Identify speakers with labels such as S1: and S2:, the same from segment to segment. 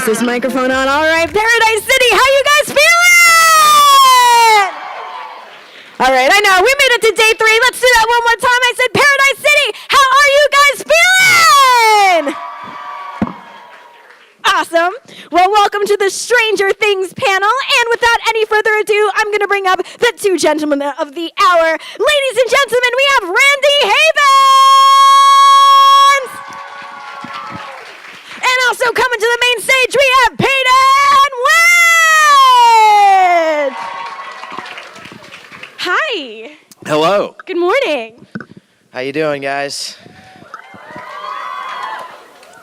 S1: Is this microphone on? All right, Paradise City, how you guys feeling? All right, I know, we made it to day 3. Let's do that one more time. I said, Paradise City, how are you guys feeling? Awesome. Well, welcome to the Stranger Things panel. And without any further ado, I'm going to bring up the 2 gentlemen of the hour. Ladies and gentlemen, we have Randy Havens. And also coming to the main stage, we have Peyton Wich. Hi.
S2: Hello.
S1: Good morning.
S3: How you doing, guys?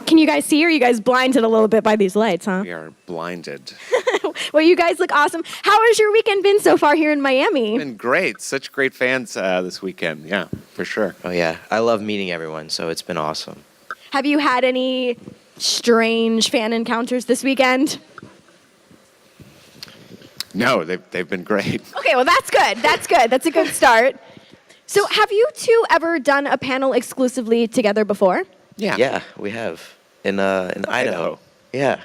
S1: Can you guys see, or are you guys blinded a little bit by these lights, huh?
S2: We are blinded.
S1: Well, you guys look awesome. How has your weekend been so far here in Miami?
S2: Been great. Such great fans this weekend. Yeah, for sure.
S3: Oh, yeah. I love meeting everyone, so it's been awesome.
S1: Have you had any strange fan encounters this weekend?
S2: No, they've been great.
S1: Okay, well, that's good. That's good. That's a good start. So have you two ever done a panel exclusively together before?
S2: Yeah.
S3: Yeah, we have. In Idaho. Yeah.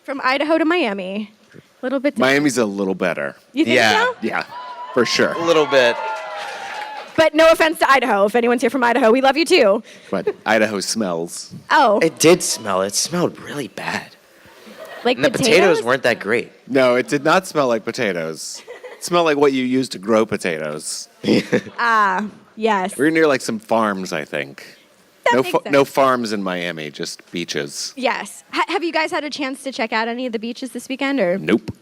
S1: From Idaho to Miami. A little bit different.
S2: Miami's a little better.
S1: You think
S3: Yeah.
S1: so?
S2: Yeah, for sure.
S3: A little bit.
S1: But no offense to Idaho. If anyone's here from Idaho, we love you too.
S2: But Idaho smells.
S1: Oh,
S3: It did smell. It smelled really bad.
S1: like
S3: And the potatoes weren't that great.
S2: No, it did not smell like potatoes. It smelled like what you use to grow potatoes.
S1: Ah, yes.
S2: We were near like some farms, I think.
S1: That
S2: No,
S1: makes sense.
S2: no farms in Miami, just beaches.
S1: Yes. Have you guys had a chance to check out any of the beaches this weekend, or?
S2: Nope.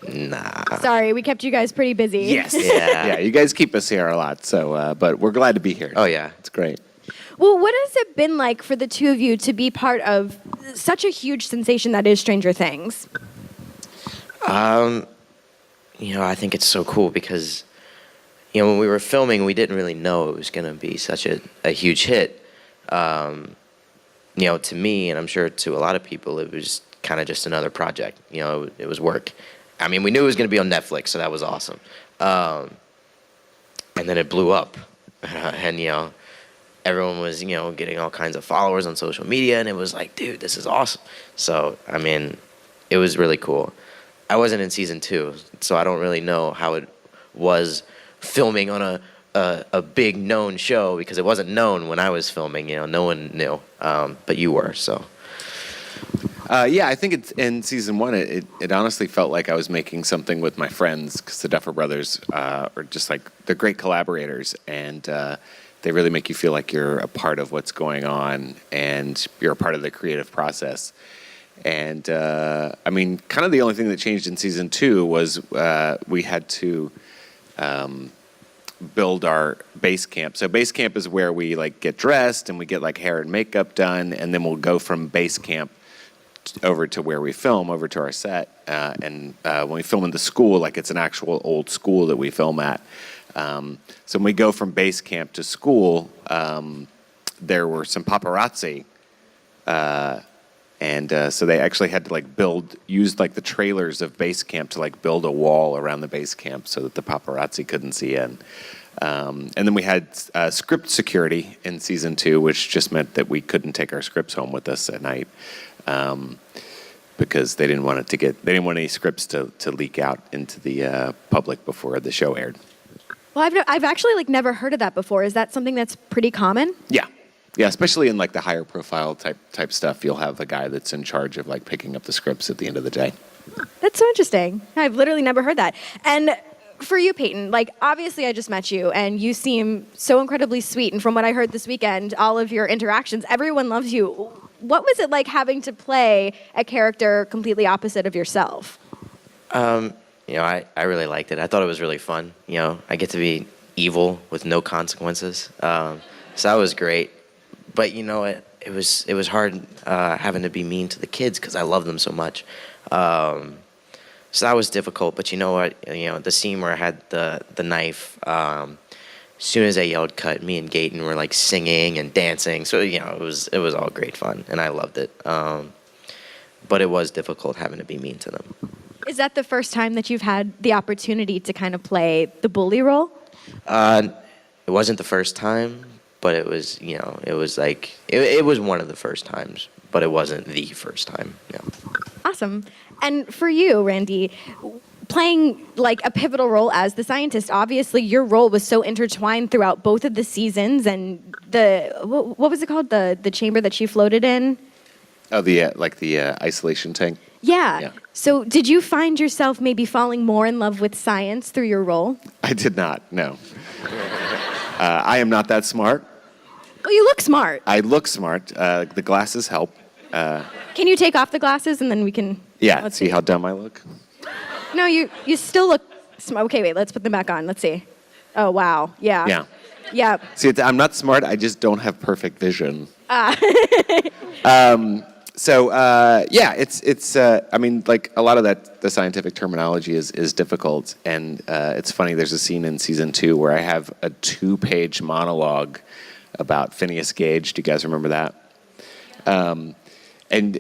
S3: Nah.
S1: Sorry, we kept you guys pretty busy.
S2: Yes.
S3: Yeah.
S2: Yeah, you guys keep us here a lot, so but we're glad to be here.
S3: Oh, yeah.
S2: It's great.
S1: Well, what has it been like for the two of you to be part of such a huge sensation that is Stranger Things?
S3: I think it's so cool because, when we were filming, we didn't really know it was going to be such a huge hit. To me, and I'm sure to a lot of people, it was kind of just another project. It was work. I mean, we knew it was going to be on Netflix, so that was awesome. And then it blew up. And, everyone was, getting all kinds of followers on social media, and it was like, dude, this is awesome. So, I mean, it was really cool. I wasn't in season 2, so I don't really know how it was filming on a big known show, because it wasn't known when I was filming. No one knew, but you were. So
S2: I think it's in season 1. It honestly felt like I was making something with my friends, because the Duffer Brothers are just like, they're great collaborators, and they really make you feel like you're a part of what's going on, and you're a part of the creative process. And kind of the only thing that changed in season 2 was we had to build our base camp. So base camp is where we like get dressed and we get like hair and makeup done, and then we'll go from base camp over to where we film, over to our set. And when we film in the school, like it's an actual old school that we film at. So when we go from base camp to school, there were some paparazzi. So they actually had to use the trailers of base camp to build a wall around the base camp so that the paparazzi couldn't see in. And then we had script security in season 2, which just meant that we couldn't take our scripts home with us at night, because they didn't want any scripts to leak out into the public before the show aired.
S1: Well, I've actually never heard of that before. Is that something that's pretty common?
S2: Yeah. Yeah, especially in the higher profile type stuff, you'll have a guy that's in charge of picking up the scripts at the end of the day.
S1: That's so interesting. I've literally never heard that. And for you, Peyton, obviously I just met you and you seem so incredibly sweet. And from what I heard this weekend, all of your interactions, everyone loves you. What was it like having to play a character completely opposite of yourself?
S3: I really liked it. I thought it was really fun. I get to be evil with no consequences. So that was great. But it was hard having to be mean to the kids because I love them so much. So that was difficult. But you know what? The scene where I had the knife, as soon as I yelled cut, me and Gaten were singing and dancing. So it was all great fun, and I loved it. But it was difficult having to be mean to them.
S1: Is that the first time that you've had the opportunity to kind of play the bully role?
S3: It wasn't the first time, but it was, it was it was one of the first times, but it wasn't the first time.
S1: Awesome. And for you, Randy, playing like a pivotal role as the scientist, obviously your role was so intertwined throughout both of the seasons, and what was it called? The chamber that she floated in?
S2: Oh, the isolation tank.
S1: Yeah.
S2: Yeah.
S1: So did you find yourself maybe falling more in love with science through your role?
S2: I did not. No. I am not that smart.
S1: Oh, you look smart.
S2: I look smart. The glasses help.
S1: Can you take off the glasses and then we can...
S2: Yeah.
S1: let's
S2: See how dumb I look?
S1: No, you still look smart. Okay, wait, let's put them back on. Let's see. Oh, wow. Yeah.
S2: Yeah.
S1: Yeah.
S2: See, I'm not smart. I just don't have perfect vision. So it's I mean, like a lot of the scientific terminology is difficult, and it's funny. There's a scene in season 2 where I have a 2-page monologue about Phineas Gage. Do you guys remember that? And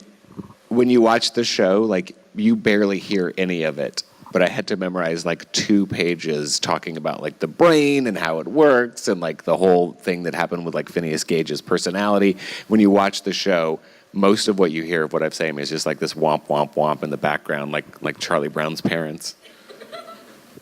S2: when you watch the show, like you barely hear any of it. But I had to memorize like 2 pages talking about like the brain and how it works and like the whole thing that happened with like Phineas Gage's personality. When you watch the show, most of what you hear of what I'm saying is just like this womp womp womp in the background, like Charlie Brown's parents.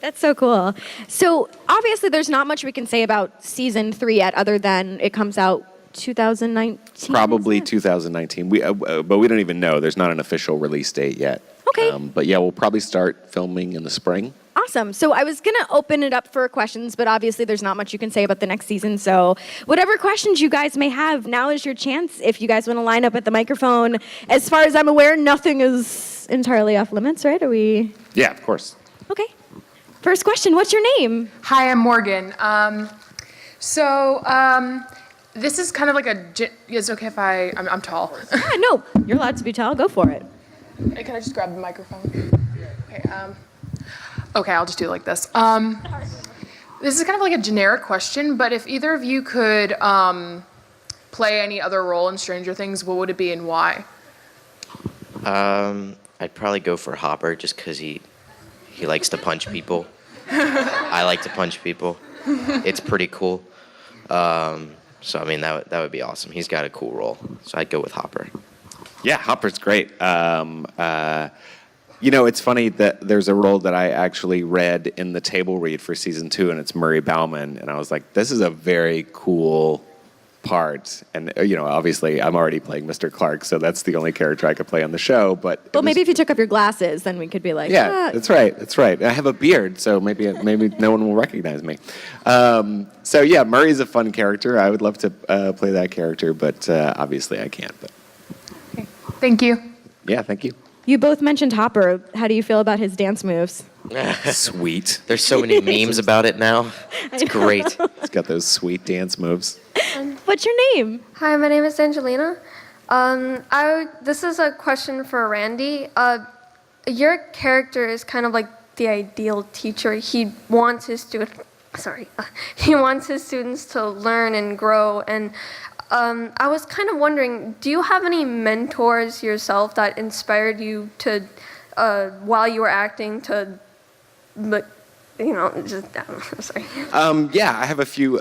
S1: That's so cool. So obviously there's not much we can say about season 3 yet other than it comes out 2019?
S2: Probably 2019. But we don't even know. There's not an official release date yet.
S1: Okay.
S2: But yeah, we'll probably start filming in the spring.
S1: Awesome. So I was going to open it up for questions, but obviously there's not much you can say about the next season. So whatever questions you guys may have, now is your chance. If you guys want to line up at the microphone. As far as I'm aware, nothing is entirely off limits, right? Are we?
S2: Yeah, of course.
S1: Okay. First question, what's your name?
S4: Hi, I'm Morgan. This is kind of like it's okay if I'm tall.
S1: Yeah, no, you're allowed to be tall. Go for it.
S4: Hey, can I just grab the microphone? Okay, I'll just do it like this. This is kind of like a generic question, but if either of you could play any other role in Stranger Things, what would it be and why?
S3: I'd probably go for Hopper just because he likes to punch people. I like to punch people. It's pretty cool. So I mean that would be awesome. He's got a cool role, so I'd go with Hopper.
S2: Yeah, Hopper's great. It's funny that there's a role that I actually read in the table read for season 2, and it's Murray Bauman, and I was like, this is a very cool part. And obviously I'm already playing Mr.Clarke, so that's the only character I could play on the show. But
S1: Well, maybe if you took off your glasses, then we could be like,
S2: yeah, that's right. That's right. I have a beard, so maybe no one will recognize me. So yeah, Murray's a fun character. I would love to play that character, but obviously I can't. But
S4: Okay. Thank you.
S2: yeah, thank you.
S1: You both mentioned Hopper. How do you feel about his dance moves?
S2: Sweet.
S3: There's so many memes about it now. It's great.
S2: It's got those sweet dance moves.
S1: What's your name?
S5: Hi, my name is Angelina. This is a question for Randy. Your character is kind of like the ideal teacher. He wants his he wants his students to learn and grow. And I was kind of wondering, do you have any mentors yourself that inspired you to, while you were acting, to, sorry.
S2: Yeah, I have a few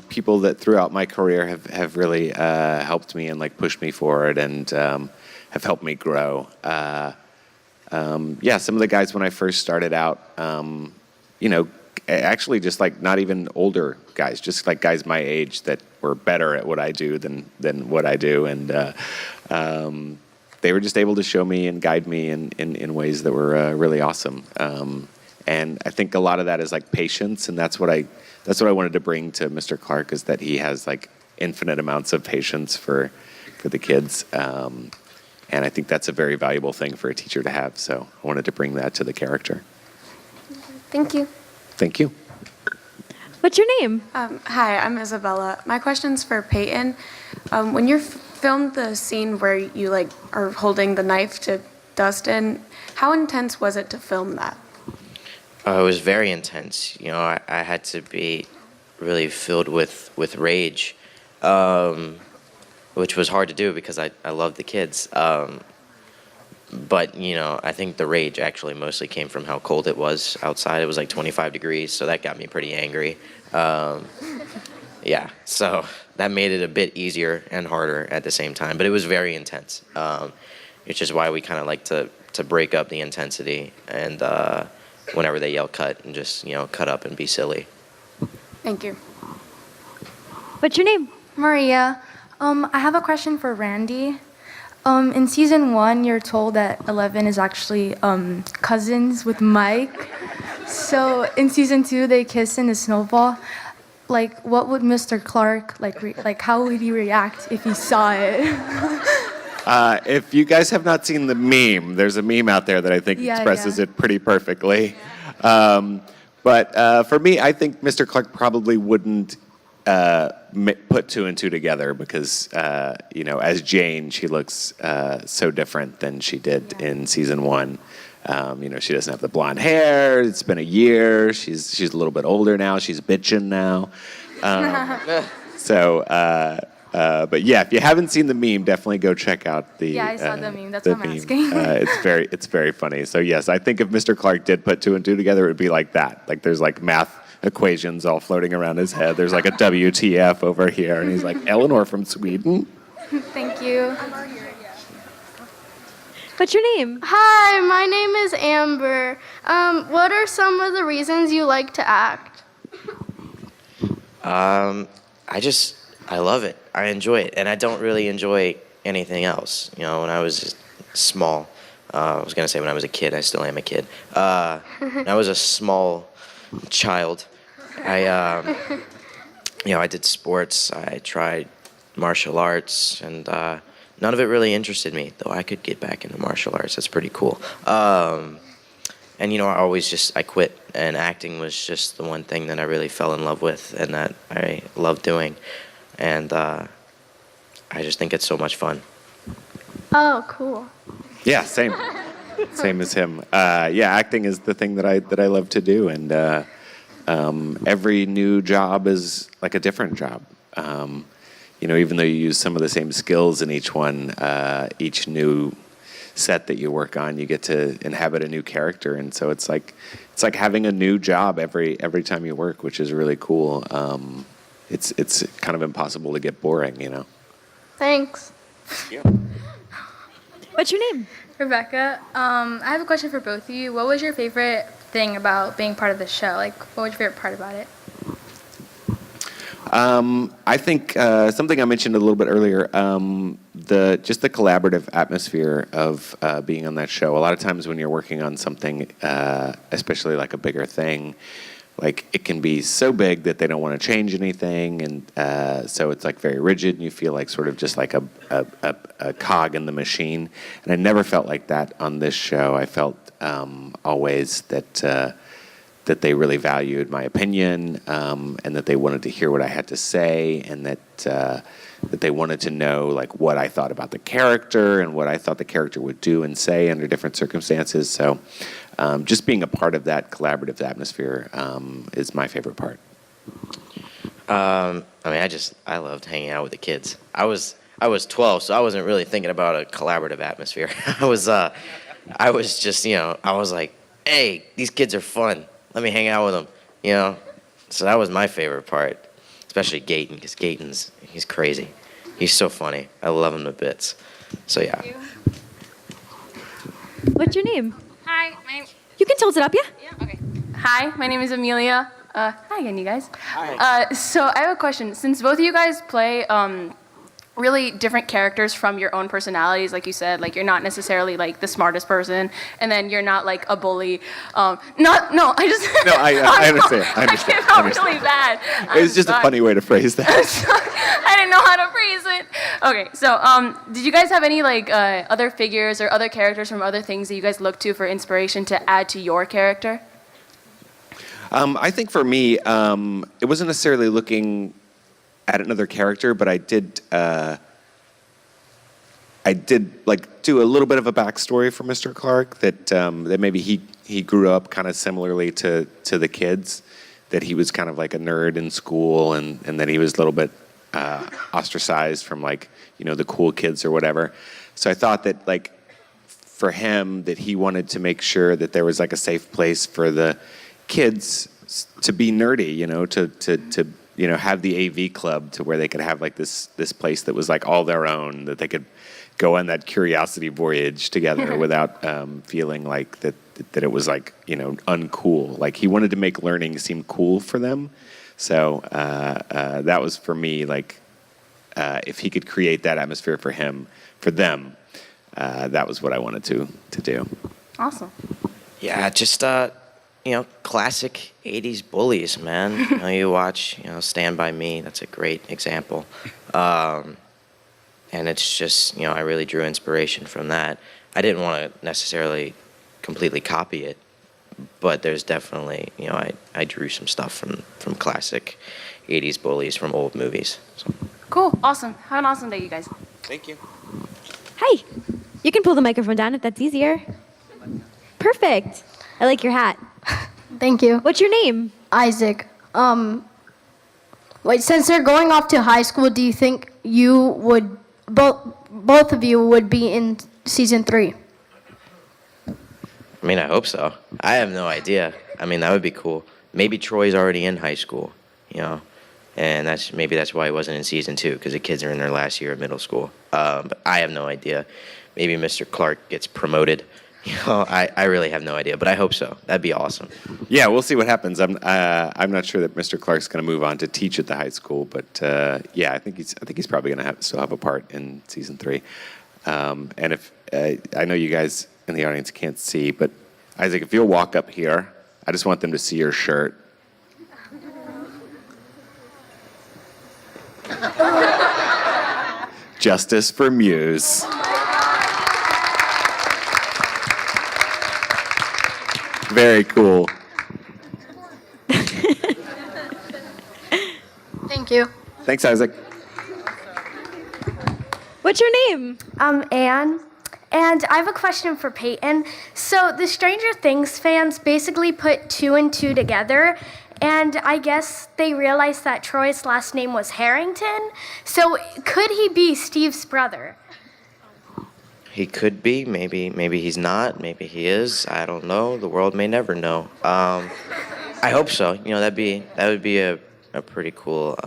S2: people that throughout my career have really helped me and like pushed me forward and have helped me grow. Yeah, some of the guys when I first started out, actually just like not even older guys, just like guys my age that were better at what I do than what I do, and they were just able to show me and guide me in ways that were really awesome. And I think a lot of that is like patience, and that's what I wanted to bring to Mr.Clarke, is that he has like infinite amounts of patience for the kids. And I think that's a very valuable thing for a teacher to have. So I wanted to bring that to the character.
S5: Thank you.
S2: Thank you.
S1: What's your name?
S6: Hi, I'm Isabella. My question's for Peyton. When you filmed the scene where you are holding the knife to Dustin, how intense was it to film that?
S3: It was very intense. I had to be really filled with rage, which was hard to do because I love the kids. But, I think the rage actually mostly came from how cold it was outside. It was like 25 degrees, so that got me pretty angry. Yeah, so that made it a bit easier and harder at the same time, but it was very intense. which is why we kind of like to break up the intensity and whenever they yell cut and just, cut up and be silly.
S6: Thank you.
S1: What's your name?
S7: Maria, I have a question for Randy. In season 1, you're told that 11 is actually cousins with Mike. So in season 2, they kiss in the snowball. Like, what would Mr.Clarke like? How would he react if he saw it?
S2: If you guys have not seen the meme, there's a meme out there that I think expresses it pretty perfectly. But for me, I think Mr. Clarke probably wouldn't put 2 and 2 together because, as Jane, she looks so different than she did in season 1. She doesn't have the blonde hair. It's been a year. She's a little bit older now. She's bitching now. But yeah, if you haven't seen the meme, definitely go check out the.
S7: Yeah, I saw the meme. That's what I'm
S2: meme.
S7: asking.
S2: It's very funny. So yes, I think if Mr. Clarke did put 2 and 2 together, it would be like that. Like there's like math equations all floating around his head. There's like a WTF over here, and he's like Eleanor from Sweden.
S7: Thank you.
S1: What's your name?
S8: Hi, my name is Amber. What are some of the reasons you like to act?
S3: I love it. I enjoy it, and I don't really enjoy anything else. When I was small, I was gonna say when I was a kid. I still am a kid. When I was a small child, I did sports. I tried martial arts, and none of it really interested me. Though I could get back into martial arts. That's pretty cool. I quit, and acting was just the one thing that I really fell in love with, and that I love doing. And I just think it's so much fun.
S8: Oh, cool.
S2: Yeah, same as him. Acting is the thing that I love to do, and every new job is like a different job. Even though you use some of the same skills in each one, each new set that you work on, you get to inhabit a new character, and so it's like having a new job every time you work, which is really cool. It's kind of impossible to get boring,
S8: Thanks.
S2: Yeah.
S1: What's your name?
S7: Rebecca, I have a question for both of you. What was your favorite thing about being part of the show? Like, what was your favorite part about it?
S2: I think something I mentioned a little bit earlier, the collaborative atmosphere of being on that show. A lot of times when you're working on something, especially like a bigger thing, like it can be so big that they don't want to change anything, and so it's like very rigid, and you feel like sort of just like a cog in the machine. And I never felt like that on this show. I felt always that they really valued my opinion, and that they wanted to hear what I had to say, and that they wanted to know like what I thought about the character and what I thought the character would do and say under different circumstances. So just being a part of that collaborative atmosphere is my favorite part.
S3: I loved hanging out with the kids. I was 12, so I wasn't really thinking about a collaborative atmosphere. I was just, I was like, hey, these kids are fun. Let me hang out with them, So that was my favorite part, especially Gaten, because he's crazy. He's so funny. I love him to bits. So yeah.
S1: What's your name?
S9: Hi,
S1: You can tilt it up, yeah?
S9: yeah, okay. Hi, my name is Amelia. Hi again, you guys. Hi. So I have a question. Since both of you guys play really different characters from your own personalities, like you said, like you're not necessarily like the smartest person, and then you're not like a bully. I
S2: understand.
S9: I came out really bad.
S2: It's just a funny way to phrase that.
S9: I didn't know how to phrase it. Okay, so did you guys have any like other figures or other characters from other things that you guys look to for inspiration to add to your character?
S2: I think for me, it wasn't necessarily looking at another character, but I did like do a little bit of a backstory for Mr. Clarke that maybe he grew up kind of similarly to the kids, that he was kind of like a nerd in school, and that he was a little bit ostracized from like the cool kids or whatever. So I thought that like for him that he wanted to make sure that there was like a safe place for the kids to be nerdy, to have the AV club to where they could have like this place that was like all their own, that they could go on that curiosity voyage together without feeling like that it was like, uncool. Like he wanted to make learning seem cool for them. So that was for me, like, if he could create that atmosphere for them, that was what I wanted to do.
S9: Awesome.
S3: Yeah, just classic '80s bullies, man. You watch, Stand By Me. That's a great example. And it's just, I really drew inspiration from that. I didn't want to necessarily completely copy it, but there's definitely, I drew some stuff from classic '80s bullies from old movies. So.
S9: Cool. Awesome. Have an awesome day, you guys.
S2: Thank you.
S1: Hi. You can pull the microphone down if that's easier. Perfect. I like your hat.
S8: Thank you.
S1: What's your name?
S8: Isaac. Wait, since they're going off to high school, do you think you would, both of you would be in season 3?
S3: I mean, I hope so. I have no idea. I mean, that would be cool. Maybe Troy's already in high school, and maybe that's why he wasn't in season 2, because the kids are in their last year of middle school. But I have no idea. Maybe Mr.Clarke gets promoted. I really have no idea, but I hope so. That'd be awesome.
S2: Yeah, we'll see what happens. I'm not sure that Mr. Clarke's going to move on to teach at the high school, but yeah, I think he's probably going to still have a part in season 3. And if I know you guys in the audience can't see, but Isaac, if you'll walk up here, I just want them to see your shirt. Justice for Muse. Very cool.
S8: Thank you.
S2: Thanks, Isaac.
S1: What's your name?
S10: I'm Anne, and I have a question for Peyton. So the Stranger Things fans basically put 2 and 2 together, and I guess they realized that Troy's last name was Harrington. So could he be Steve's brother?
S3: He could be. Maybe he's not. Maybe he is. I don't know. The world may never know. I hope so. That would be a pretty cool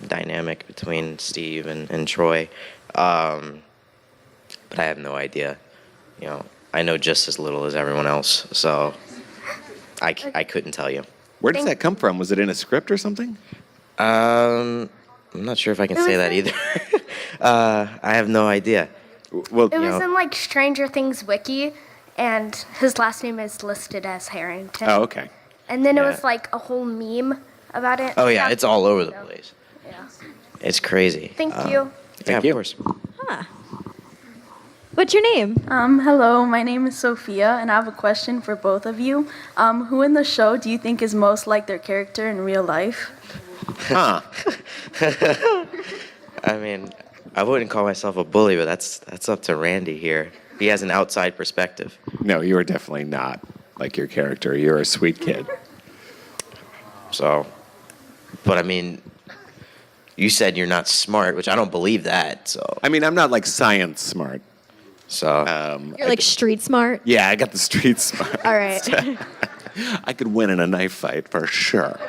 S3: dynamic between Steve and Troy. But I have no idea. I know just as little as everyone else, so I couldn't tell you.
S2: Where does that come from? Was it in a script or something?
S3: I'm not sure if I can say that either. I have no idea.
S2: Well,
S10: It was in like Stranger Things wiki, and his last name is listed as Harrington.
S2: Oh, okay.
S10: And then it
S3: Yeah.
S10: was like a whole meme about it.
S3: Oh yeah, it's all over the place.
S10: Yeah.
S3: It's crazy.
S10: Thank you.
S3: Yeah,
S2: you.
S3: of course.
S1: What's your name?
S11: Hello, my name is Sophia, and I have a question for both of you. Who in the show do you think is most like their character in real life?
S2: Huh.
S3: I mean, I wouldn't call myself a bully, but that's up to Randy here. He has an outside perspective.
S2: No, you are definitely not like your character. You're a sweet kid.
S3: So, but I mean, you said you're not smart, which I don't believe that. So,
S2: I mean, I'm not like science smart.
S3: so
S1: You're like street smart.
S2: Yeah, I got the street smart.
S1: All right.
S2: I could win in a knife fight for sure.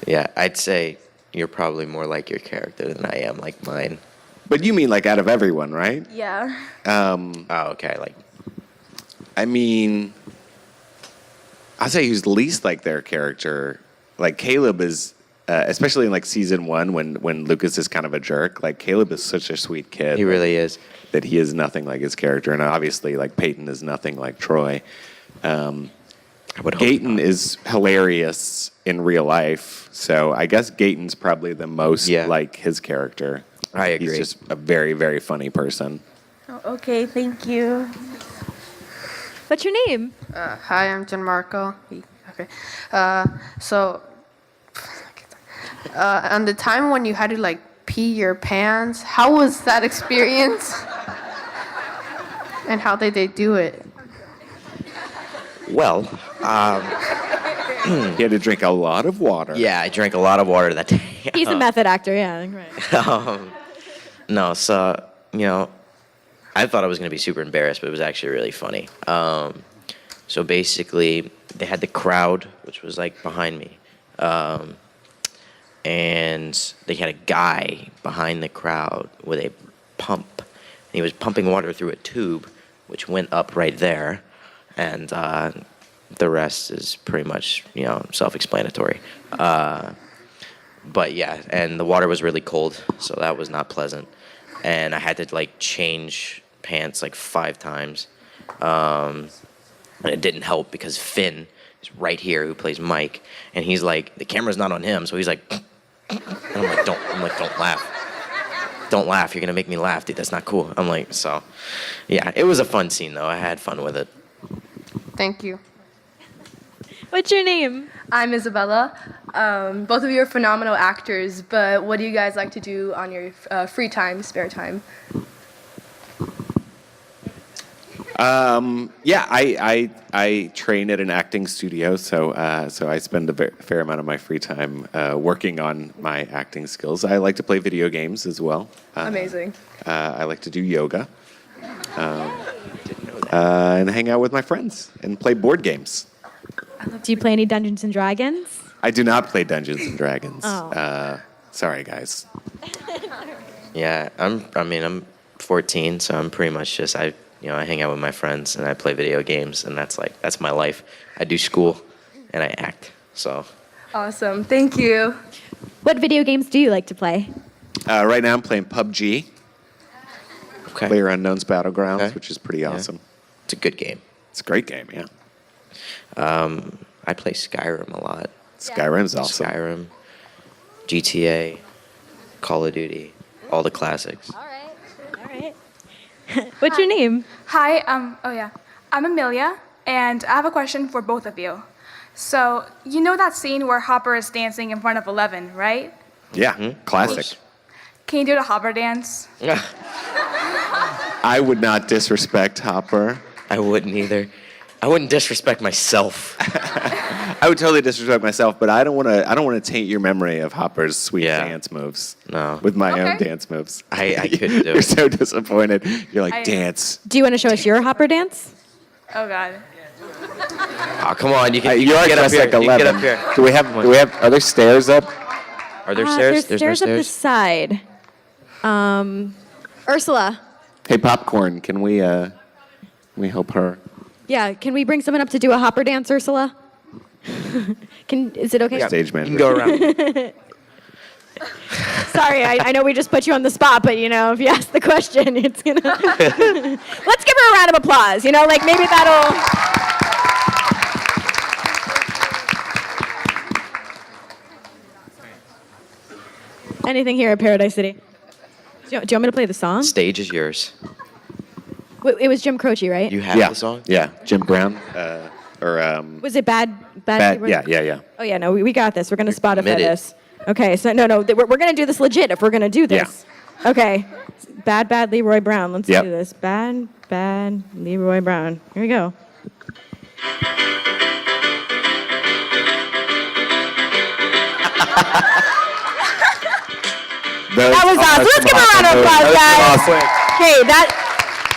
S3: yeah, I'd say you're probably more like your character than I am like mine.
S2: But you mean like out of everyone, right?
S11: Yeah.
S3: Oh, okay. Like,
S2: I mean, I'd say who's least like their character. Like Caleb is, especially in like season 1 when Lucas is kind of a jerk. Like Caleb is such a sweet kid.
S3: he really is.
S2: That he is nothing like his character, and obviously like Peyton is nothing like Troy.
S3: I would hope
S2: Gaten
S3: not.
S2: is hilarious in real life, so I guess Gaten's probably the most
S3: Yeah.
S2: like his character.
S3: I agree.
S2: He's just a very, very funny person.
S11: Oh, okay, thank you.
S1: What's your name?
S12: Hi, I'm Gianmarco. Okay. So, on the time when you had to like pee your pants, how was that experience? And how did they do it?
S3: Well,
S2: He had to drink a lot of water.
S3: yeah, I drank a lot of water that day.
S1: He's a method actor, yeah. Right.
S3: No, so, I thought I was going to be super embarrassed, but it was actually really funny. So basically, they had the crowd, which was like behind me. and they had a guy behind the crowd with a pump. And he was pumping water through a tube, which went up right there. And the rest is pretty much, self-explanatory. But yeah, and the water was really cold, so that was not pleasant. And I had to change pants 5 times. And it didn't help because Finn is right here, who plays Mike, and he's the camera's not on him, so he's and I'm don't laugh. Don't laugh, you're gonna make me laugh, dude, that's not cool. So yeah, it was a fun scene though. I had fun with it.
S12: Thank you.
S1: What's your name?
S7: I'm Isabella. Both of you are phenomenal actors, but what do you guys like to do on your free time, spare time?
S2: I train at an acting studio, so I spend a fair amount of my free time working on my acting skills. I like to play video games as well.
S7: Amazing.
S2: I like to do yoga, and hang out with my friends and play board games.
S1: Do you play any Dungeons and Dragons?
S2: I do not play Dungeons and Dragons.
S1: Oh.
S2: Sorry, guys.
S3: Yeah, I'm 14, so I'm pretty much just I hang out with my friends and I play video games, and that's my life. I do school and I act. So
S7: Awesome. Thank you.
S1: What video games do you like to play?
S2: Right now I'm playing PUBG,
S3: okay.
S2: PlayerUnknown's Battlegrounds,
S3: Okay.
S2: which is pretty awesome.
S3: It's a good game.
S2: It's a great game, yeah.
S3: I play Skyrim a lot.
S2: Skyrim's awesome.
S3: Skyrim, GTA, Call of Duty, all the classics.
S1: All right. What's your name?
S13: Hi, I'm Amelia, and I have a question for both of you. So, you know that scene where Hopper is dancing in front of 11, right?
S2: Yeah, classic.
S13: Can you do the Hopper dance?
S2: I would not disrespect Hopper.
S3: I wouldn't either. I wouldn't disrespect myself.
S2: I would totally disrespect myself, but I don't want to taint your memory of Hopper's sweet dance moves.
S3: No.
S2: With my own dance moves.
S3: I couldn't do it.
S2: You're so disappointed. You're like, dance.
S1: Do you want to show us your Hopper dance?
S13: Oh, God.
S3: Oh, come on. You can
S2: You are
S3: get up
S2: dressed
S3: here.
S2: like
S3: You can
S2: 11.
S3: get up here.
S2: Do we have, are there stairs up?
S3: Are there stairs?
S1: There's
S3: no
S1: stairs up the side. Ursula.
S2: Hey, Popcorn, can we help her?
S1: Yeah, can we bring someone up to do a Hopper dance, Ursula? Is it okay?
S2: Stage manager.
S3: You can go around.
S1: Sorry, I know we just put you on the spot, but if you ask the question, it's gonna. Let's give her a round of applause. Maybe that'll. Anything here at Paradise City? Do you want me to play the song?
S3: Stage is yours.
S1: It was Jim Croce, right?
S3: You have the song?
S2: Yeah, Jim Brown.
S1: Was it bad?
S2: Yeah.
S1: Oh yeah, no, we got this. We're gonna Spotify
S3: Admit it.
S1: this. Okay, so no, we're gonna do this legit if we're gonna do this. Yeah. Okay, bad Leroy Brown. Let's do this. Bad Leroy Brown. Here we go. That was awesome. Let's give a round of applause, guys.
S2: Awesome.
S1: Hey,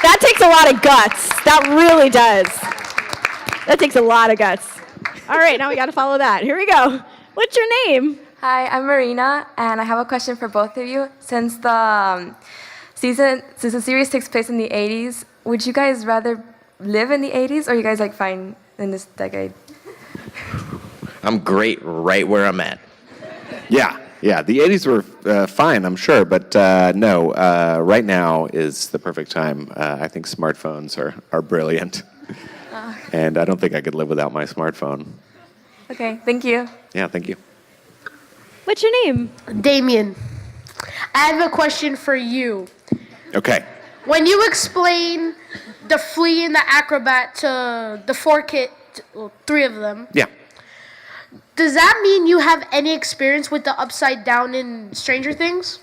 S1: that takes a lot of guts. That really does. That takes a lot of guts. All right, now we got to follow that. Here we go. What's your name?
S14: Hi, I'm Marina, and I have a question for both of you. Since the series takes place in the 80s, would you guys rather live in the 80s, or you guys fine in this decade?
S3: I'm great right where I'm at.
S2: Yeah, the 80s were fine, I'm sure, but no, right now is the perfect time. I think smartphones are brilliant, and I don't think I could live without my smartphone.
S14: Okay, thank you.
S2: Yeah, thank you.
S1: What's your name?
S8: Damien, I have a question for you.
S2: Okay.
S8: When you explain the flea and the acrobat to the 4 kids, well, 3 of them,
S2: Yeah.
S8: does that mean you have any experience with the Upside Down in Stranger Things?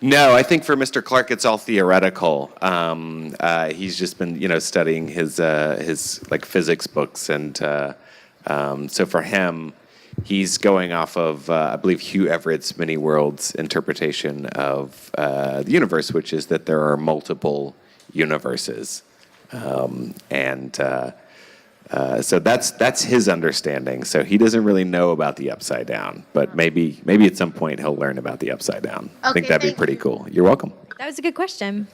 S2: No, I think for Mr.Clarke, it's all theoretical. He's just been, studying his physics books, and so for him, he's going off of, I believe, Hugh Everett's Many Worlds interpretation of the universe, which is that there are multiple universes, and So that's his understanding. So he doesn't really know about the Upside Down, but maybe at some point he'll learn about the Upside Down. I think
S8: Okay,
S2: that'd be pretty cool. You're welcome.
S1: That was a good question.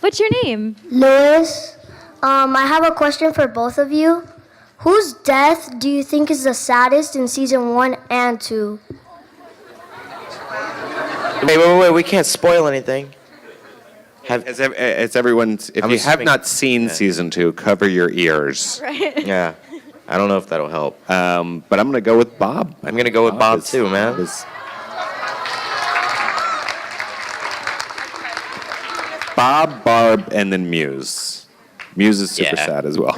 S1: What's your name?
S10: Lewis, I have a question for both of you. Whose death do you think is the saddest in season 1 and 2?
S3: Wait, we can't spoil anything.
S2: It's everyone's. If you have not seen season 2, cover your ears.
S1: Right.
S3: Yeah. I don't know if that'll help.
S2: But I'm gonna go with Bob.
S3: I'm gonna go with Bob too, man.
S2: Bob, Barb, and then Muse. Muse is super sad as well.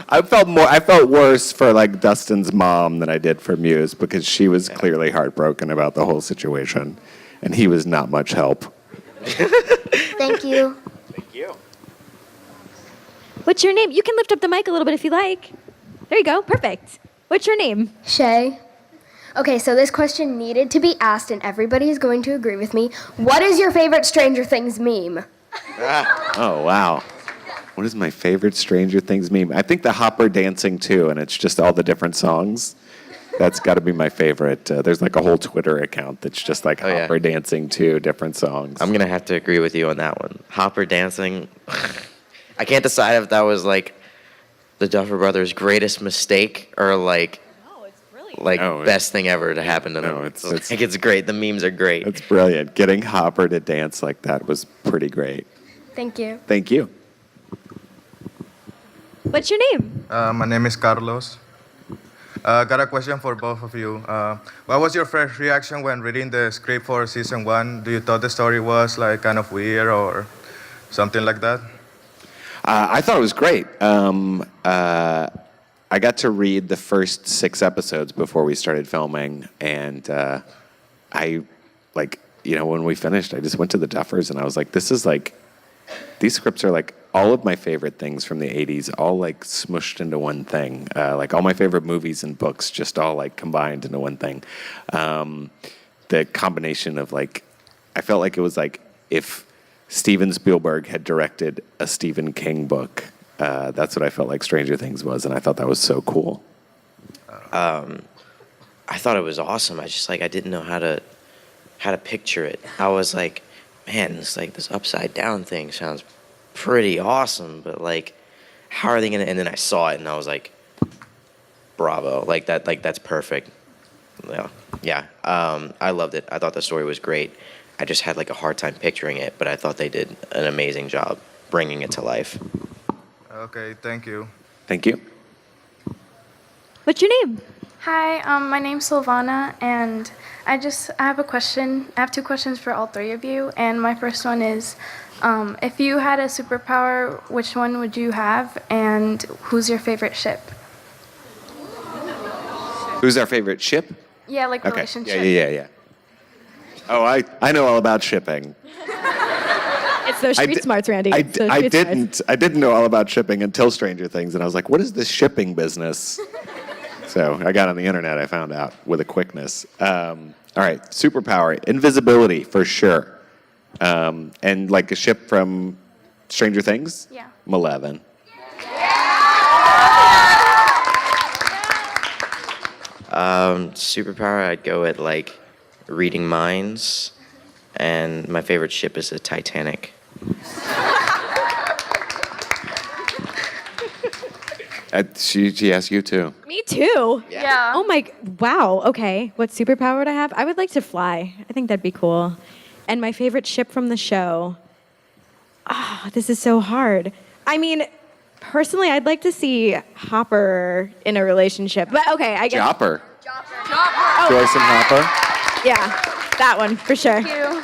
S2: I felt worse for like Dustin's mom than I did for Muse because she was clearly heartbroken about the whole situation, and he was not much help.
S10: Thank you.
S3: Thank you.
S1: What's your name? You can lift up the mic a little bit if you like. There you go. Perfect. What's your name?
S10: Shay. Okay, so this question needed to be asked, and everybody is going to agree with me. What is your favorite Stranger Things meme?
S2: Oh, wow. What is my favorite Stranger Things meme? I think the Hopper dancing too, and it's just all the different songs. That's got to be my favorite. There's like a whole Twitter account that's just like Hopper dancing to different songs.
S3: I'm gonna have to agree with you on that one. Hopper dancing. I can't decide if that was like the Duffer Brothers' greatest mistake or like best thing ever to happen to them. It's great. The memes are great.
S2: It's brilliant. Getting Hopper to dance like that was pretty great.
S10: Thank you.
S2: Thank you.
S1: What's your name?
S15: My name is Carlos. Got a question for both of you. What was your first reaction when reading the script for season 1? Do you thought the story was like kind of weird or something like that?
S2: I thought it was great. I got to read the first 6 episodes before we started filming, and I, when we finished, I just went to the Duffers and I was like, these scripts are like all of my favorite things from the 80s, all like smushed into one thing. Like all my favorite movies and books, just all like combined into one thing. The combination of I felt like it was like if Steven Spielberg had directed a Stephen King book. That's what I felt like Stranger Things was, and I thought that was so cool.
S3: I thought it was awesome. I just I didn't know how to picture it. I was like, man, this upside down thing sounds pretty awesome, but how are they gonna? And then I saw it, and I was like, bravo, that's perfect. Yeah. I loved it. I thought the story was great. I just had a hard time picturing it, but I thought they did an amazing job bringing it to life.
S15: Okay, thank you.
S2: Thank you.
S1: What's your name?
S7: Hi, my name's Silvana, and I have a question. I have 2 questions for all 3 of you, and my first one is, if you had a superpower, which one would you have, and who's your favorite ship?
S2: Who's our favorite ship?
S7: Yeah,
S2: Okay.
S7: relationship.
S2: Yeah. Oh, I know all about shipping.
S1: It's those street smarts, Randy. It's those street smarts.
S2: I didn't know all about shipping until Stranger Things, and I was like, what is this shipping business? So I got on the internet, I found out with a quickness. All right, superpower, invisibility for sure. And a ship from Stranger Things?
S7: Yeah.
S2: Malevolent.
S3: Superpower, I'd go with reading minds, and my favorite ship is the Titanic.
S2: She asked you too.
S1: Me too.
S9: Yeah.
S1: Oh my, wow. Okay. What superpower would I have? I would like to fly. I think that'd be cool. And my favorite ship from the show. This is so hard. I mean, personally, I'd like to see Hopper in a relationship. But okay, I guess.
S2: Chopper.
S1: Oh.
S2: Joyce and Hopper.
S1: Yeah, that one for sure.
S16: Thank you.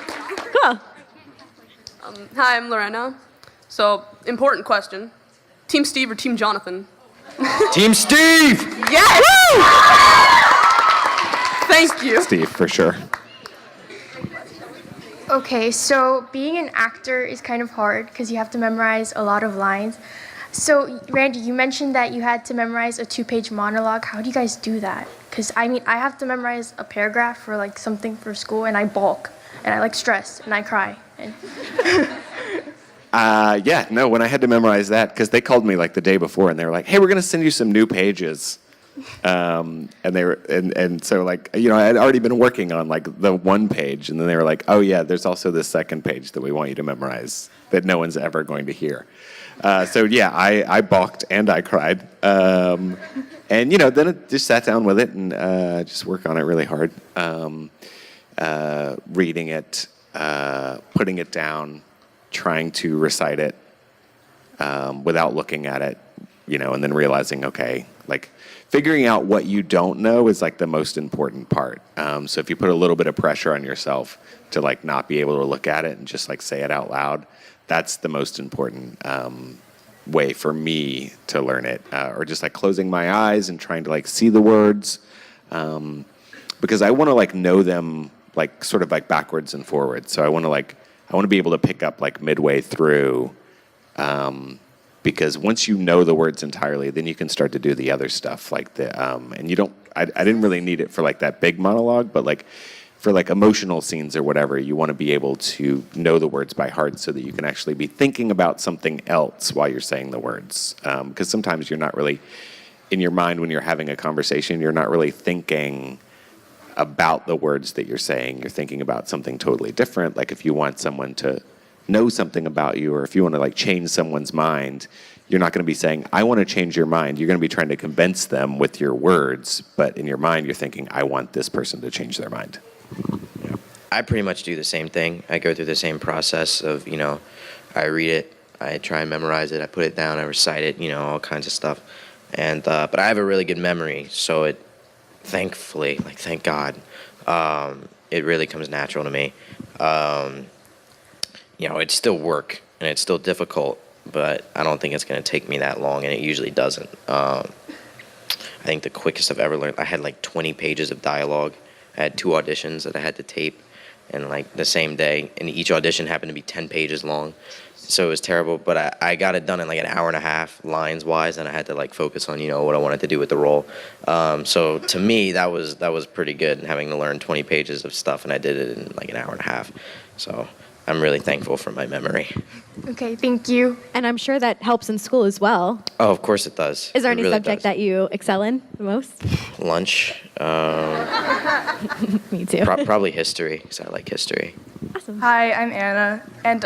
S1: Cool.
S16: Hi, I'm Lorena. So, important question. Team Steve or Team Jonathan?
S3: Team Steve!
S16: Yes! Thank you.
S2: Steve, for sure.
S17: Okay, so being an actor is kind of hard because you have to memorize a lot of lines. So, Randy, you mentioned that you had to memorize a 2-page monologue. How do you guys do that? Because, I have to memorize a paragraph for, something for school, and I balk, and I, stress, and I cry. And
S2: Yeah, no, when I had to memorize that, because they called me like the day before and they were like, hey, we're going to send you some new pages. And so like, you know, I had already been working on like the one page, and then they were like, oh yeah, there's also this second page that we want you to memorize that no one's ever going to hear. So yeah, I balked and I cried. And you know, then I just sat down with it and just work on it really hard. Reading it, putting it down, trying to recite it without looking at it, you know, and then realizing, okay, like figuring out what you don't know is like the most important part. So if you put a little bit of pressure on yourself to like not be able to look at it and just like say it out loud, that's the most important way for me to learn it, or just like closing my eyes and trying to like see the words, because I want to like know them like sort of like backwards and forwards. So I want to be able to pick up like midway through, because once you know the words entirely, then you can start to do the other stuff like and you don't. I didn't really need it for like that big monologue, but like for like emotional scenes or whatever, you want to be able to know the words by heart so that you can actually be thinking about something else while you're saying the words. Because sometimes you're not really, in your mind when you're having a conversation, you're not really thinking about the words that you're saying. You're thinking about something totally different. Like if you want someone to know something about you, or if you want to like change someone's mind, you're not going to be saying, I want to change your mind. You're going to be trying to convince them with your words, but in your mind, you're thinking, I want this person to change their mind.
S3: Yeah. I pretty much do the same thing. I go through the same process of, you know, I read it, I try and memorize it, I put it down, I recite it, you know, all kinds of stuff. And but I have a really good memory, so it, thankfully, like thank God, it really comes natural to me. You know, it's still work and it's still difficult, but I don't think it's going to take me that long, and it usually doesn't. I think the quickest I've ever learned, I had like 20 pages of dialogue. I had 2 auditions that I had to tape, and like the same day, and each audition happened to be 10 pages long. So it was terrible, but I got it done in like an hour and a half, lines-wise, and I had to like focus on, you know, what I wanted to do with the role. So to me, that was pretty good, having to learn 20 pages of stuff, and I did it in like an hour and a half. So I'm really thankful for my memory.
S1: Okay, thank you. And I'm sure that helps in school as well.
S3: Oh, of course it does.
S1: Is there
S3: It
S1: any
S3: really
S1: subject
S3: does.
S1: that you excel in the most?
S3: Lunch.
S1: Me too.
S3: Probably history, because I like history.
S1: Awesome.
S13: Hi, I'm Anna, and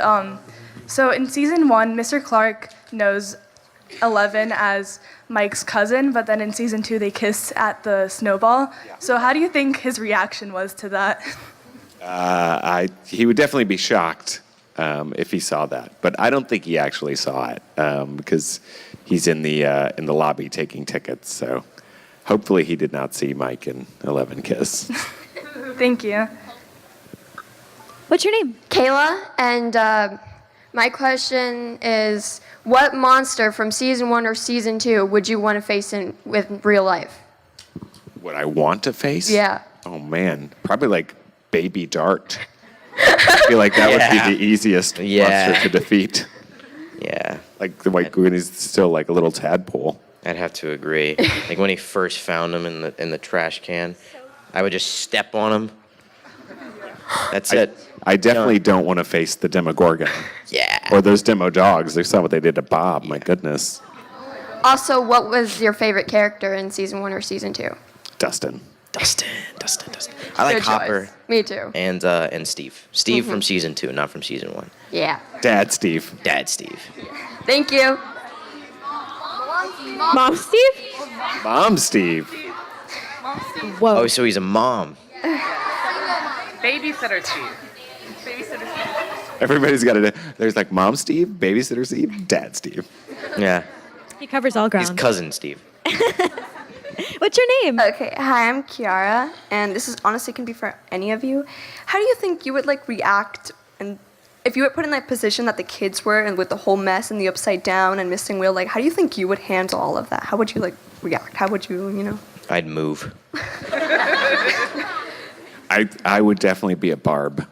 S13: so in season 1, Mr. Clarke knows 11 as Mike's cousin, but then in season 2 they kiss at the snowball. So how do you think his reaction was to that?
S2: He would definitely be shocked if he saw that, but I don't think he actually saw it because he's in the lobby taking tickets. So hopefully he did not see Mike and 11 kiss.
S13: Thank you.
S1: What's your name?
S18: Kayla, and my question is, what monster from season 1 or season 2 would you want to face in with real life?
S2: What I want to face?
S18: Yeah.
S2: Oh man, probably like Baby Dart. I feel like that would be the easiest monster to defeat.
S3: Yeah.
S2: Like when he's still like a little tadpole.
S3: I'd have to agree. Like when he first found him in the trash can, I would just step on him. That's it.
S2: I definitely don't want to face the Demogorgon.
S3: Yeah.
S2: Or those demo dogs. They saw what they did to Bob. My goodness.
S18: Also, what was your favorite character in season 1 or season 2?
S2: Dustin.
S3: I like
S18: Good
S3: Hopper.
S18: choice. Me too.
S3: And Steve. Steve
S18: Mhm.
S3: from season 2, not from season 1.
S18: Yeah.
S2: Dad Steve.
S18: Thank you.
S1: Mom Steve?
S2: Mom Steve.
S1: Whoa.
S3: Oh, so he's a mom.
S19: Babysitter Steve. Babysitter Steve.
S2: Everybody's got it. There's like Mom Steve, Babysitter Steve, Dad Steve.
S3: Yeah.
S1: He covers all ground.
S3: He's cousin Steve.
S1: What's your name?
S20: Okay, hi, I'm Kiara, and this is honestly can be for any of you. How do you think you would like react, and if you were put in that position that the kids were, and with the whole mess and the upside down and missing wheel, like how do you think you would handle all of that? How would you like react? How would you, you know?
S3: I'd move.
S2: I would definitely be a Barb.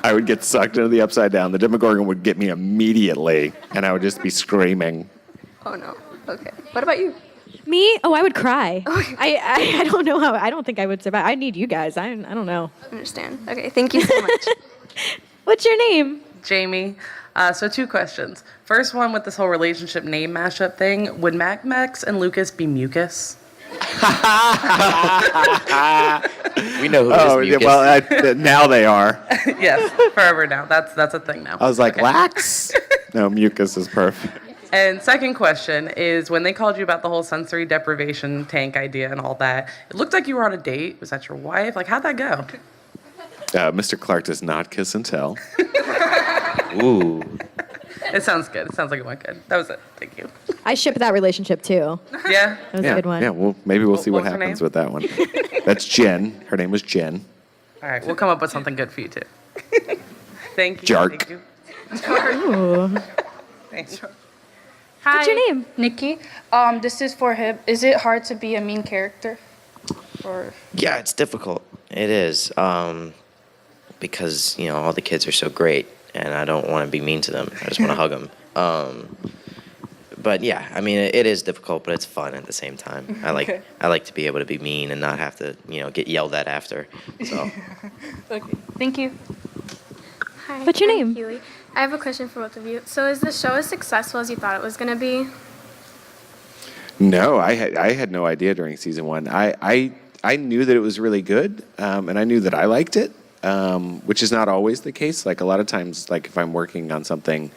S2: I would get sucked into the upside down. The Demogorgon would get me immediately, and I would just be screaming.
S20: Oh no. Okay. What about you?
S1: Me? Oh, I would cry. I don't know how. I don't think I would survive. I need you guys. I don't know.
S20: I understand. Okay. Thank you so much.
S1: What's your name?
S21: Jamie. So 2 questions. First one with this whole relationship name mashup thing. Would Max and Lucas be mucus?
S3: We know who is mucus.
S2: Well, now they are.
S21: Yes, forever now. That's a thing now.
S2: I was like, lax? No, mucus is perfect.
S21: And second question is, when they called you about the whole sensory deprivation tank idea and all that, it looked like you were on a date. Was that your wife? Like, how'd that go?
S2: Mr.Clarke does not kiss and tell.
S3: Ooh.
S21: It sounds good. It sounds like it went good. That was it. Thank you.
S1: I ship that relationship too.
S21: Yeah?
S1: That was a good one.
S2: Yeah, well, maybe we'll see what
S21: was her
S2: happens
S21: name?
S2: with that one. That's Jen. Her name was Jen.
S21: All right, we'll come up with something good for you, too. Thank you.
S2: Jark.
S21: Thank you.
S1: Ooh.
S21: Thanks.
S22: Hi.
S1: What's your name?
S22: Nikki. This is for him. Is it hard to be a mean character? Or
S3: Yeah, it's difficult. It is. Because, all the kids are so great, and I don't want to be mean to them. I just want to hug them. But yeah, I mean, it is difficult, but it's fun at the same time. I like to be able to be mean and not have to, get yelled at after. So.
S22: Okay. Thank you.
S17: Hi.
S1: What's your
S17: I'm
S1: name?
S17: Keely. I have a question for both of you. So is the show as successful as you thought it was going to be?
S2: No, I had no idea during season 1. I knew that it was really good, and I knew that I liked it, which is not always the case. Like a lot of times, like if I'm working on something,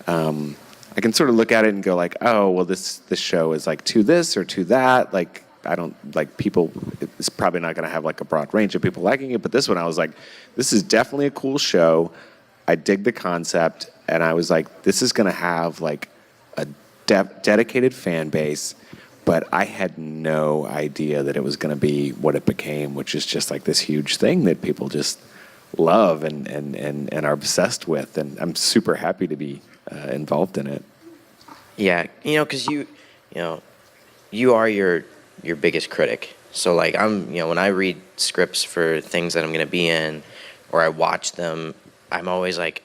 S2: I can sort of look at it and go like, oh, well, this show is like to this or to that. Like I don't like people. It's probably not going to have like a broad range of people liking it. But this one, I was like, this is definitely a cool show. I dig the concept, and I was like, this is going to have like a dedicated fan base. But I had no idea that it was going to be what it became, which is just like this huge thing that people just love and are obsessed with. And I'm super happy to be involved in it.
S3: Yeah, because you are your biggest critic. So like when I read scripts for things that I'm going to be in, or I watch them, I'm always like,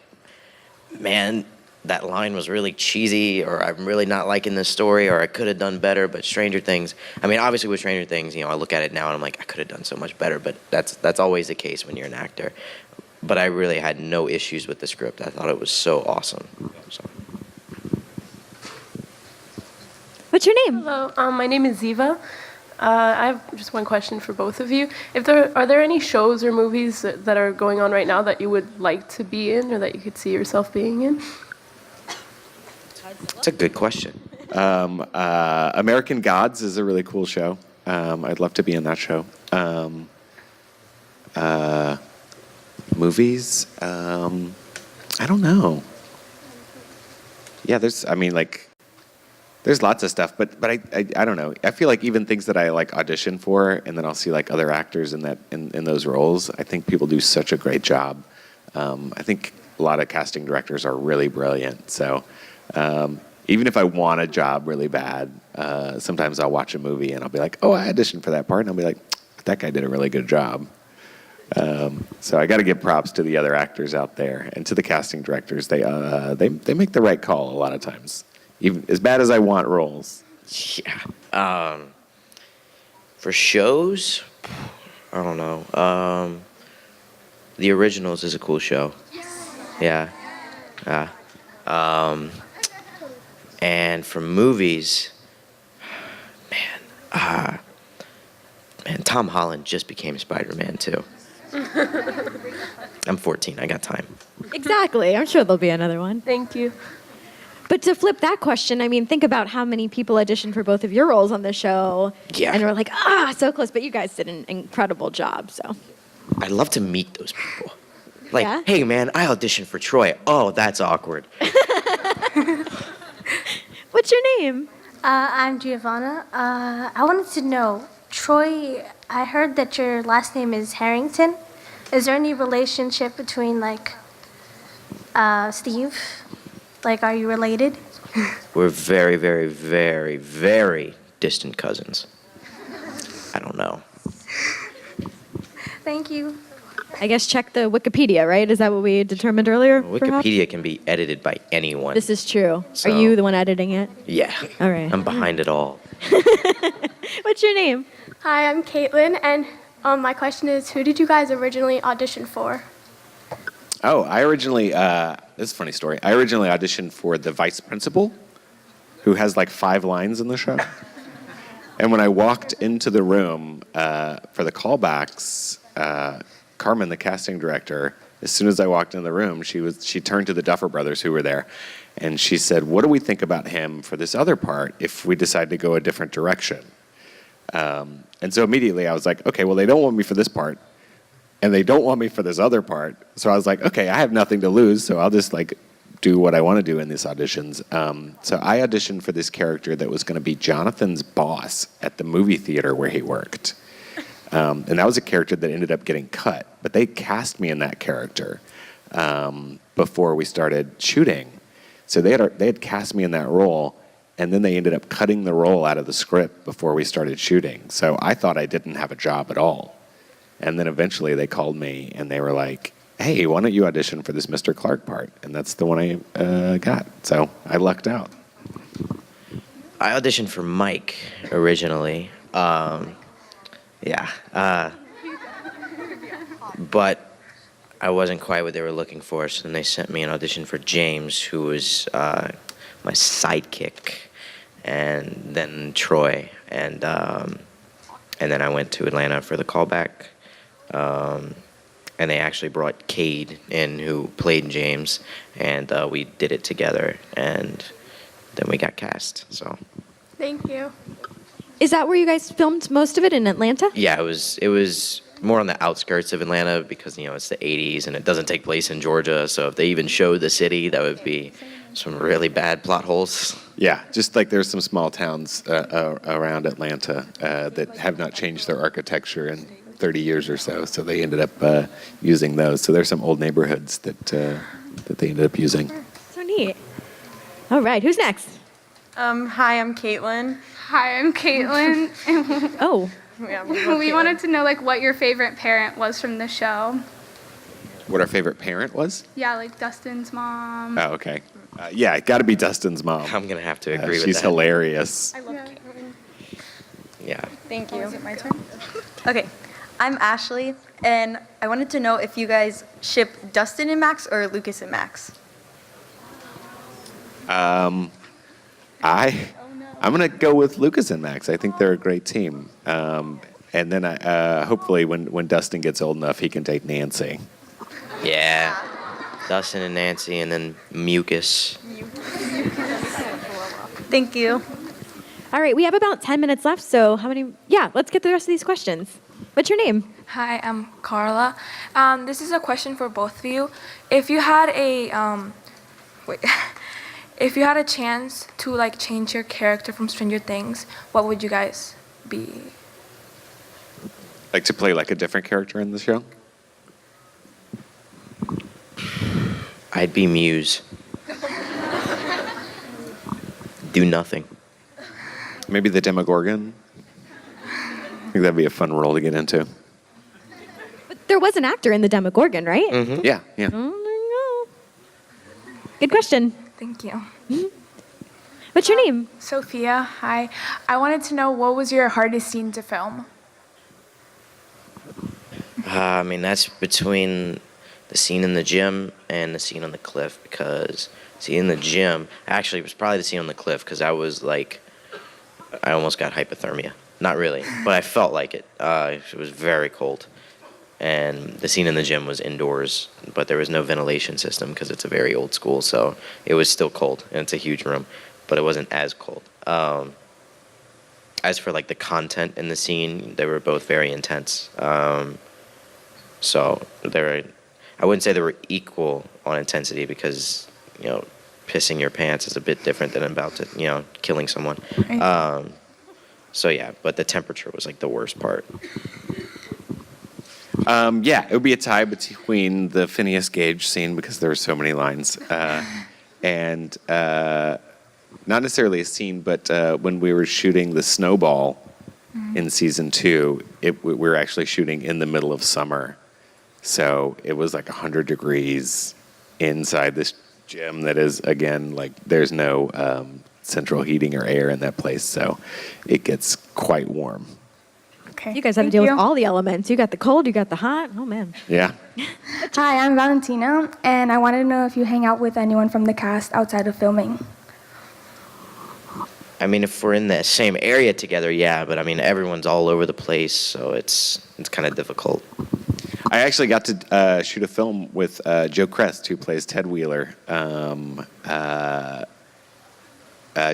S3: man, that line was really cheesy, or I'm really not liking this story, or I could have done better. But Stranger Things, I mean, obviously with Stranger Things, I look at it now and I'm like, I could have done so much better. But that's always the case when you're an actor. But I really had no issues with the script. I thought it was so awesome. So.
S1: What's your name?
S23: Hello, my name is Ziva. I have just one question for both of you. Are there any shows or movies that are going on right now that you would like to be in, or that you could see yourself being in?
S3: That's a good question.
S2: American Gods is a really cool show. I'd love to be in that show. Movies? I don't know. Yeah, there's lots of stuff, but I don't know. I feel like even things that I like audition for, and then I'll see like other actors in those roles. I think people do such a great job. I think a lot of casting directors are really brilliant. So even if I want a job really bad, sometimes I'll watch a movie and I'll be like, oh, I auditioned for that part, and I'll be like, that guy did a really good job. So I got to give props to the other actors out there and to the casting directors. They make the right call a lot of times. Even as bad as I want roles.
S3: Yeah. For shows, I don't know. The Originals is a cool show. Yeah. And for movies, man, Tom Holland just became Spider-Man too. I'm 14. I got time.
S1: Exactly. I'm sure there'll be another one.
S23: Thank you.
S1: But to flip that question, I mean, think about how many people auditioned for both of your roles on the show.
S3: Yeah.
S1: And we're like, so close. But you guys did an incredible job, so.
S3: I'd love to meet those people. Like,
S1: Yeah?
S3: hey, man, I auditioned for Troy. Oh, that's awkward.
S1: What's your name?
S10: I'm Giovanna. I wanted to know, Troy, I heard that your last name is Harrington. Is there any relationship between, Steve? Like, are you related?
S3: We're very, very, very, very distant cousins. I don't know.
S10: Thank you.
S1: I guess check the Wikipedia, right? Is that what we determined earlier? perhaps?
S3: Wikipedia can be edited by anyone.
S1: This is true.
S3: So-
S1: Are you the one editing it?
S3: Yeah.
S1: All right.
S3: I'm behind it all.
S1: What's your name?
S17: Hi, I'm Caitlin, and my question is, who did you guys originally audition for?
S2: Oh, I originally, this is a funny story. I originally auditioned for the vice principal, who has like 5 lines in the show. And when I walked into the room for the callbacks, Carmen, the casting director, as soon as I walked in the room, she turned to the Duffer Brothers who were there, and she said, "What do we think about him for this other part if we decide to go a different direction?" And so immediately I was like, okay, well, they don't want me for this part, and they don't want me for this other part. So I was like, okay, I have nothing to lose, so I'll just like do what I want to do in these auditions. So I auditioned for this character that was going to be Jonathan's boss at the movie theater where he worked. And that was a character that ended up getting cut, but they cast me in that character before we started shooting. So they had cast me in that role, and then they ended up cutting the role out of the script before we started shooting. So I thought I didn't have a job at all. And then eventually they called me and they were like, "Hey, why don't you audition for this Mr.Clarke part?" And that's the one I got. So I lucked out.
S3: I auditioned for Mike originally. But I wasn't quite what they were looking for, so then they sent me an audition for James, who was my sidekick, and then Troy, and then I went to Atlanta for the callback, and they actually brought Cade in, who played James, and we did it together, and then we got cast. So.
S17: Thank you.
S1: Is that where you guys filmed most of it, in Atlanta?
S3: Yeah, it was more on the outskirts of Atlanta because, it's the 80s and it doesn't take place in Georgia. So if they even showed the city, that would be some really bad plot holes.
S2: Yeah, just like there's some small towns around Atlanta that have not changed their architecture in 30 years or so. So they ended up using those. So there's some old neighborhoods that they ended up using.
S1: So neat. All right, who's next?
S4: Hi, I'm Caitlin.
S5: Hi, I'm Caitlin.
S1: Oh.
S4: Yeah,
S5: we wanted to know what your favorite parent was from the show.
S2: What our favorite parent was?
S5: Yeah, like Dustin's mom.
S2: Oh, okay. Yeah, it got to be Dustin's mom.
S3: I'm going to have to agree with that.
S2: She's hilarious.
S17: I love Caitlin.
S3: Yeah.
S4: Thank you.
S17: Is it my turn?
S4: Okay, I'm Ashley, and I wanted to know if you guys ship Dustin and Max or Lucas and Max.
S2: I'm going to go with Lucas and Max. I think they're a great team. And then hopefully when Dustin gets old enough, he can date Nancy.
S3: Yeah. Dustin and Nancy, and then Mucus.
S4: Thank you.
S1: All right, we have about 10 minutes left, so let's get the rest of these questions. What's your name?
S14: Hi, I'm Carla. This is a question for both of you. If you had if you had a chance to change your character from Stranger Things, what would you guys be?
S2: Like to play like a different character in the show?
S3: I'd be Muse. Do nothing.
S2: Maybe the Demogorgon? I think that'd be a fun role to get into.
S1: But there was an actor in the Demogorgon, right?
S2: Mm-hmm. Yeah.
S1: Oh, there you go. Good question.
S22: Thank you.
S1: What's your name?
S22: Sophia. Hi. I wanted to know, what was your hardest scene to film?
S3: That's between the scene in the gym and the scene on the cliff, because see, in the gym, actually, it was probably the scene on the cliff, because I was I almost got hypothermia. Not really, but I felt like it. It was very cold. And the scene in the gym was indoors, but there was no ventilation system because it's a very old school, so it was still cold, and it's a huge room, but it wasn't as cold. As for the content in the scene, they were both very intense. So I wouldn't say they were equal on intensity because, pissing your pants is a bit different than about to, killing someone. So yeah, but the temperature was the worst part.
S2: It would be a tie between the Phineas Gage scene because there were so many lines, and not necessarily a scene, but when we were shooting the snowball in season 2, we were actually shooting in the middle of summer, so it was 100 degrees inside this gym that is, again, there's no central heating or air in that place, so it gets quite warm.
S17: Okay.
S1: You guys have to
S17: Thank
S1: deal
S17: you.
S1: with all the elements. You got the cold, you got the hot. Oh man.
S2: Yeah.
S17: Hi, I'm Valentina, and I wanted to know if you hang out with anyone from the cast outside of filming.
S3: I mean, if we're in the same area together, yeah, but I mean, everyone's all over the place, so it's kind of difficult.
S2: I actually got to shoot a film with Joe Crest, who plays Ted Wheeler,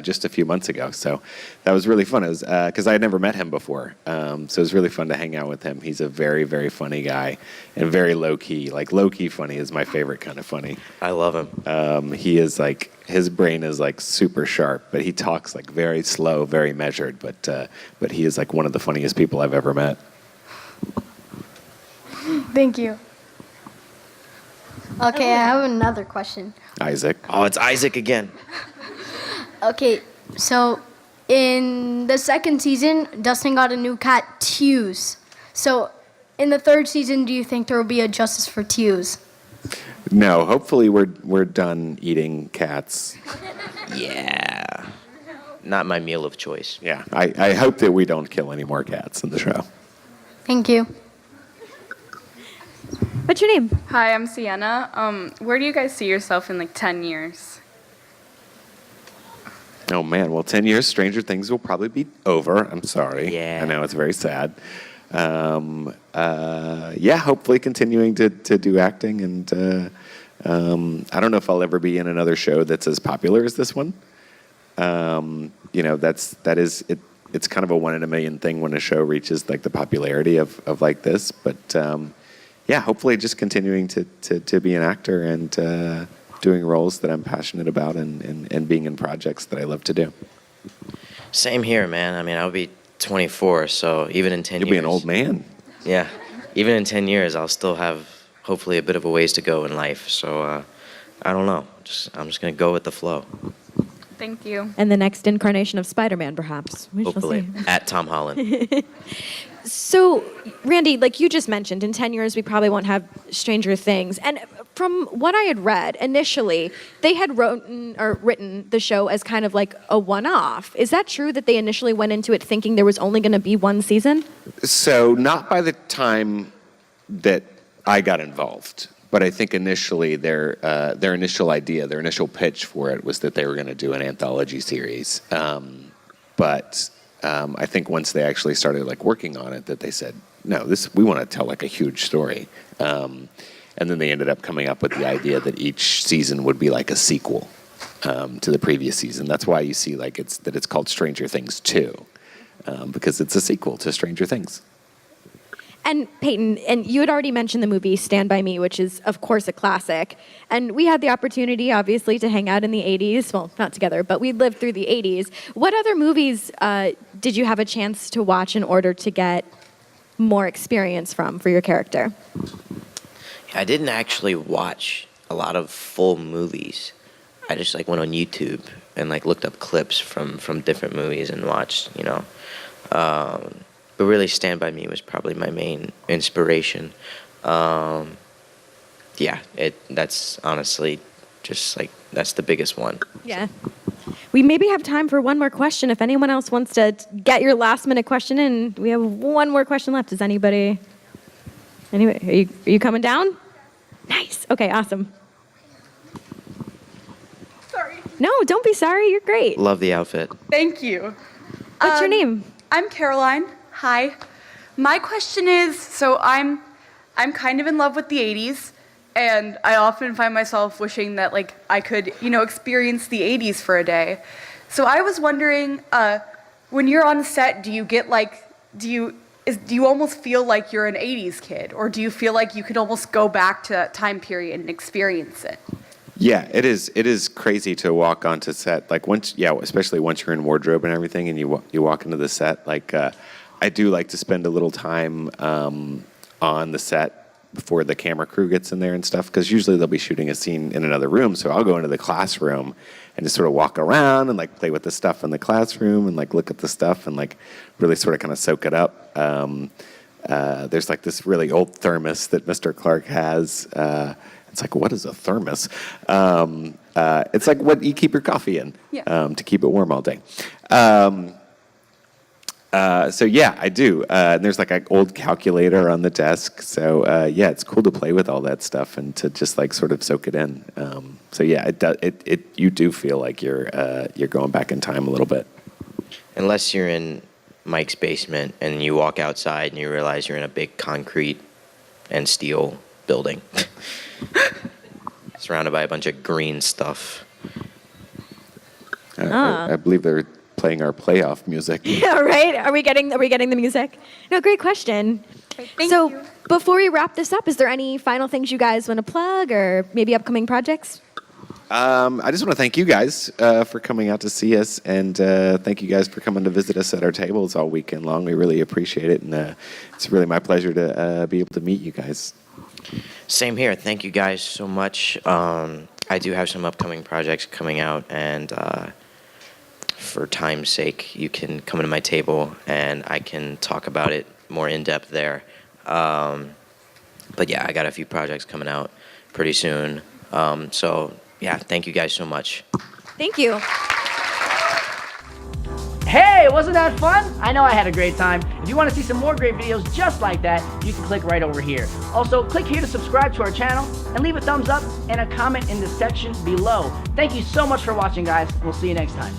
S2: just a few months ago. So that was really fun. It was because I had never met him before, so it was really fun to hang out with him. He's a very, very funny guy and very low key. Like low key funny is my favorite kind of funny.
S3: I love him.
S2: He is like his brain is like super sharp, but he talks like very slow, very measured. But he is like one of the funniest people I've ever met.
S17: Thank you.
S8: Okay, I have another question.
S2: Isaac.
S3: Oh, it's Isaac again.
S8: Okay, so in the second season, Dustin got a new cat, Tews. So in the third season, do you think there will be a justice for Tews?
S2: No, hopefully we're done eating cats.
S3: Yeah. Not my meal of choice.
S2: Yeah, I hope that we don't kill any more cats in the show.
S8: Thank you.
S1: What's your name?
S5: Hi, I'm Sienna. Where do you guys see yourself in like 10 years?
S2: Oh man, well 10 years, Stranger Things will probably be over. I'm sorry.
S3: Yeah.
S2: I know it's very sad. Yeah, hopefully continuing to do acting, and I don't know if I'll ever be in another show that's as popular as this one. It's kind of a 1 in a million thing when a show reaches like the popularity of like this. But yeah, hopefully just continuing to be an actor and doing roles that I'm passionate about and being in projects that I love to do.
S3: Same here, man. I mean, I'll be 24, so even in 10
S2: You'll
S3: years...
S2: be an old man.
S3: Yeah. Even in 10 years, I'll still have, hopefully, a bit of a ways to go in life. So, I don't know. I'm just going to go with the flow.
S5: Thank you.
S1: And the next incarnation of Spider-Man, perhaps. We shall
S3: Hopefully.
S1: see.
S3: At Tom Holland.
S1: So, Randy, like you just mentioned, in 10 years we probably won't have Stranger Things. And from what I had read, initially, they had written the show as kind of like a one-off. Is that true that they initially went into it thinking there was only going to be one season?
S2: So not by the time that I got involved, but I think initially their initial idea, their initial pitch for it was that they were going to do an anthology series. But I think once they actually started like working on it, that they said, no, we want to tell like a huge story. And then they ended up coming up with the idea that each season would be like a sequel to the previous season. That's why you see like it's called Stranger Things 2, because it's a sequel to Stranger Things.
S1: And Peyton, and you had already mentioned the movie Stand By Me, which is, of course, a classic. And we had the opportunity, obviously, to hang out in the 80s. Well, not together, but we lived through the 80s. What other movies did you have a chance to watch in order to get more experience from for your character?
S3: I didn't actually watch a lot of full movies. I just like went on YouTube and like looked up clips from different movies and watched, you know. But really, Stand By Me was probably my main inspiration. Yeah, that's honestly just like, that's the biggest one.
S1: Yeah. We maybe have time for one more question. If anyone else wants to get your last minute question in, we have one more question left. Does anybody? Anyway, are you coming down? Nice. Okay, awesome.
S5: Sorry.
S1: No, don't be sorry. You're great.
S3: Love the outfit.
S5: Thank you.
S1: What's your name?
S5: I'm Caroline. Hi. My question is, so I'm kind of in love with the 80s, and I often find myself wishing that like I could, experience the 80s for a day. So I was wondering, when you're on set, do you almost feel like you're an 80s kid, or do you feel like you could almost go back to that time period and experience it?
S2: Yeah, it is. It is crazy to walk onto set. Like especially once you're in wardrobe and everything, and you walk into the set. Like I do like to spend a little time on the set before the camera crew gets in there and stuff, because usually they'll be shooting a scene in another room. So I'll go into the classroom and just sort of walk around and like play with the stuff in the classroom and like look at the stuff and like really sort of kind of soak it up. There's like this really old thermos that Mr.Clarke has. It's like, what is a thermos? It's like what you keep your coffee in to keep it warm all day. So yeah, I do. And there's like an old calculator on the desk. So yeah, it's cool to play with all that stuff and to just like sort of soak it in. So yeah, you do feel like you're going back in time a little bit.
S3: Unless you're in Mike's basement and you walk outside and you realize you're in a big concrete and steel building, surrounded by a bunch of green stuff.
S2: I believe they're playing our playoff music.
S1: Yeah, right? Are we getting the music? No, great question.
S4: Thank you.
S1: Before we wrap this up, is there any final things you guys want to plug or maybe upcoming projects?
S2: I just want to thank you guys for coming out to see us, and thank you guys for coming to visit us at our tables all weekend long. We really appreciate it, and it's really my pleasure to be able to meet you guys.
S3: Same here. Thank you guys so much. I do have some upcoming projects coming out, and for time's sake, you can come to my table and I can talk about it more in depth there. But yeah, I got a few projects coming out pretty soon. So yeah, thank you guys so much.
S1: Thank you.
S6: Hey, wasn't that fun? I know I had a great time. If you want to see some more great videos just like that, you can click right over here. Also, click here to subscribe to our channel and leave a thumbs up and a comment in the section below. Thank you so much for watching, guys. We'll see you next time.